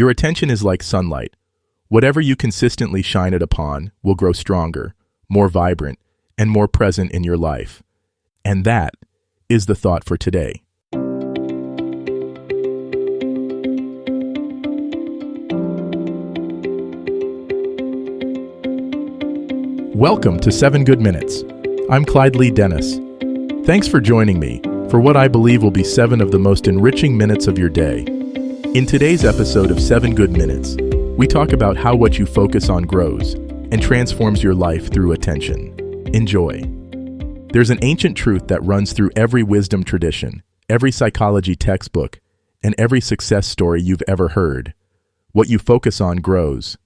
Your attention is like sunlight. Whatever you consistently shine it upon will grow stronger, more vibrant, and more present in your life. And that is the thought for today. Welcome to 7 Good Minutes. I'm Clyde Lee Dennis. Thanks for joining me for what I believe will be 7 of the most enriching minutes of your day. In today's episode of 7 Good Minutes, we talk about how what you focus on grows and transforms your life through attention. Enjoy. There's an ancient truth that runs through every wisdom tradition, every psychology textbook, and every success story you've ever heard. What you focus on grows.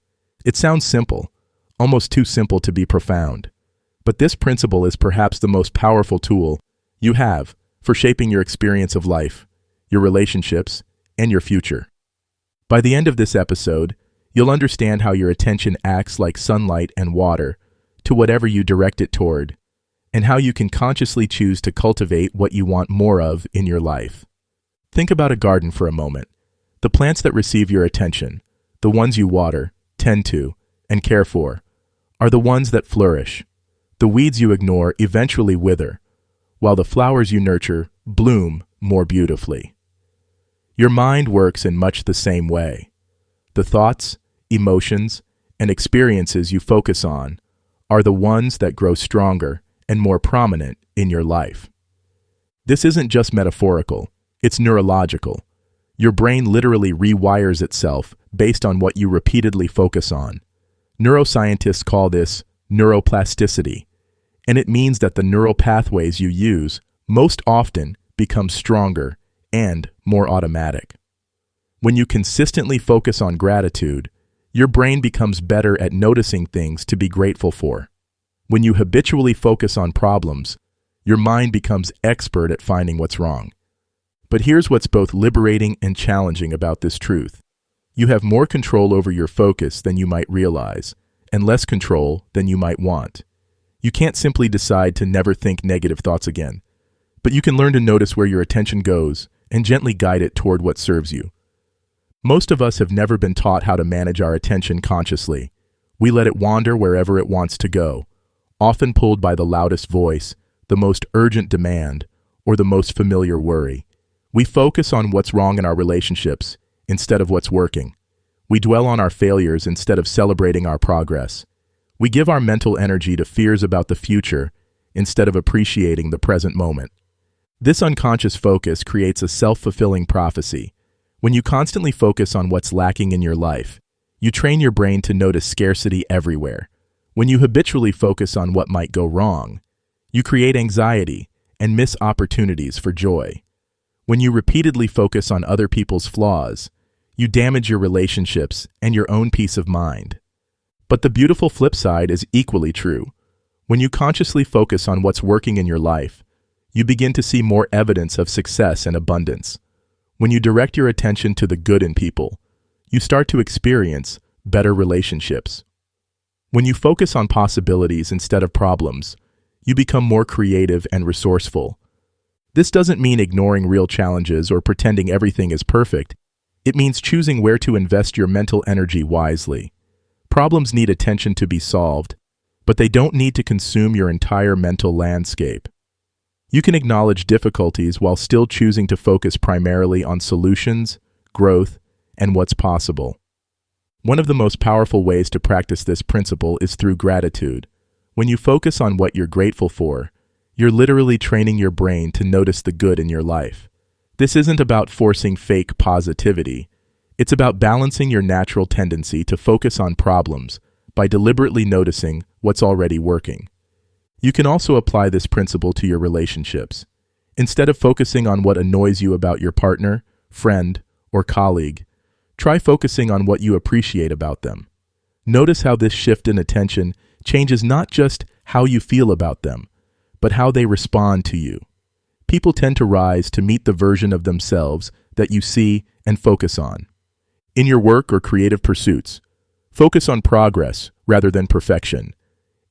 It sounds simple, almost too simple to be profound. But this principle is perhaps the most powerful tool you have for shaping your experience of life, your relationships, and your future. By the end of this episode, you'll understand how your attention acts like sunlight and water to whatever you direct it toward, and how you can consciously choose to cultivate what you want more of in your life. Think about a garden for a moment. The plants that receive your attention, the ones you water, tend to, and care for, are the ones that flourish. The weeds you ignore eventually wither, while the flowers you nurture bloom more beautifully. Your mind works in much the same way. The thoughts, emotions, and experiences you focus on are the ones that grow stronger and more prominent in your life. This isn't just metaphorical, it's neurological. Your brain literally rewires itself based on what you repeatedly focus on. Neuroscientists call this neuroplasticity, and it means that the neural pathways you use most often become stronger and more automatic. When you consistently focus on gratitude, your brain becomes better at noticing things to be grateful for. When you habitually focus on problems, your mind becomes expert at finding what's wrong. But here's what's both liberating and challenging about this truth. You have more control over your focus than you might realize, and less control than you might want. You can't simply decide to never think negative thoughts again, but you can learn to notice where your attention goes and gently guide it toward what serves you. Most of us have never been taught how to manage our attention consciously. We let it wander wherever it wants to go, often pulled by the loudest voice, the most urgent demand, or the most familiar worry. We focus on what's wrong in our relationships instead of what's working. We dwell on our failures instead of celebrating our progress. We give our mental energy to fears about the future instead of appreciating the present moment. This unconscious focus creates a self-fulfilling prophecy. When you constantly focus on what's lacking in your life, you train your brain to notice scarcity everywhere. When you habitually focus on what might go wrong, you create anxiety and miss opportunities for joy. When you repeatedly focus on other people's flaws, you damage your relationships and your own peace of mind. But the beautiful flip side is equally true. When you consciously focus on what's working in your life, you begin to see more evidence of success and abundance. When you direct your attention to the good in people, you start to experience better relationships. When you focus on possibilities instead of problems, you become more creative and resourceful. This doesn't mean ignoring real challenges or pretending everything is perfect. It means choosing where to invest your mental energy wisely. Problems need attention to be solved, but they don't need to consume your entire mental landscape. You can acknowledge difficulties while still choosing to focus primarily on solutions, growth, and what's possible. One of the most powerful ways to practice this principle is through gratitude. When you focus on what you're grateful for, you're literally training your brain to notice the good in your life. This isn't about forcing fake positivity. It's about balancing your natural tendency to focus on problems by deliberately noticing what's already working. You can also apply this principle to your relationships. Instead of focusing on what annoys you about your partner, friend, or colleague, try focusing on what you appreciate about them. Notice how this shift in attention changes not just how you feel about them, but how they respond to you. People tend to rise to meet the version of themselves that you see and focus on. In your work or creative pursuits, focus on progress rather than perfection.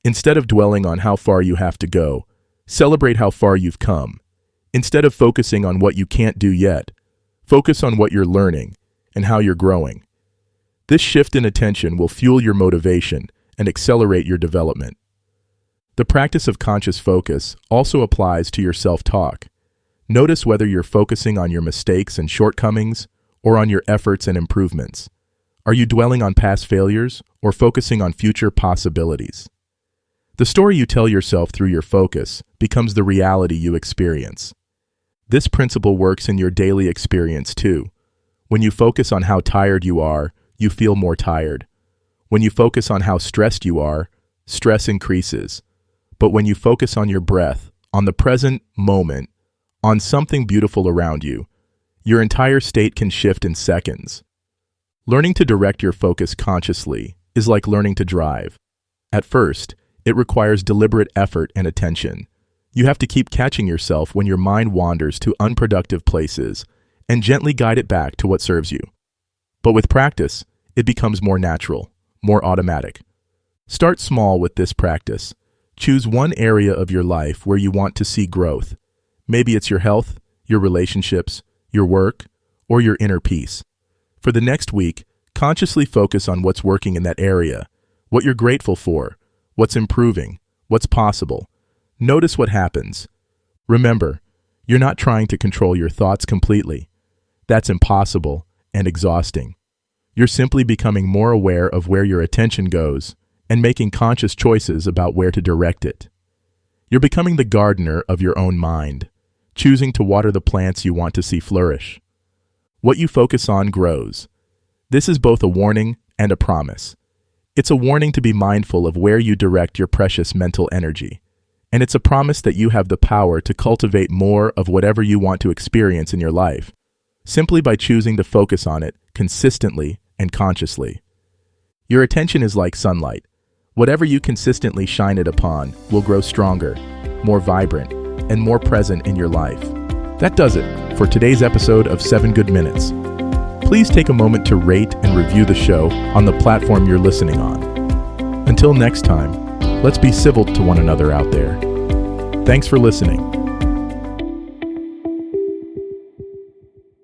Instead of dwelling on how far you have to go, celebrate how far you've come. Instead of focusing on what you can't do yet, focus on what you're learning and how you're growing. This shift in attention will fuel your motivation and accelerate your development. The practice of conscious focus also applies to your self-talk. Notice whether you're focusing on your mistakes and shortcomings or on your efforts and improvements. Are you dwelling on past failures or focusing on future possibilities? The story you tell yourself through your focus becomes the reality you experience. This principle works in your daily experience too. When you focus on how tired you are, you feel more tired. When you focus on how stressed you are, stress increases. But when you focus on your breath, on the present moment, on something beautiful around you, your entire state can shift in seconds. Learning to direct your focus consciously is like learning to drive. At first, it requires deliberate effort and attention. You have to keep catching yourself when your mind wanders to unproductive places and gently guide it back to what serves you. But with practice, it becomes more natural, more automatic. Start small with this practice. Choose one area of your life where you want to see growth. Maybe it's your health, your relationships, your work, or your inner peace. For the next week, consciously focus on what's working in that area, what you're grateful for, what's improving, what's possible. Notice what happens. Remember, you're not trying to control your thoughts completely. That's impossible and exhausting. You're simply becoming more aware of where your attention goes and making conscious choices about where to direct it. You're becoming the gardener of your own mind, choosing to water the plants you want to see flourish. What you focus on grows. This is both a warning and a promise. It's a warning to be mindful of where you direct your precious mental energy. And it's a promise that you have the power to cultivate more of whatever you want to experience in your life, simply by choosing to focus on it consistently and consciously. Your attention is like sunlight. Whatever you consistently shine it upon will grow stronger, more vibrant, and more present in your life. That does it for today's episode of 7 Good Minutes. Please take a moment to rate and review the show on the platform you're listening on. Until next time, let's be civil to one another out there. Thanks for listening.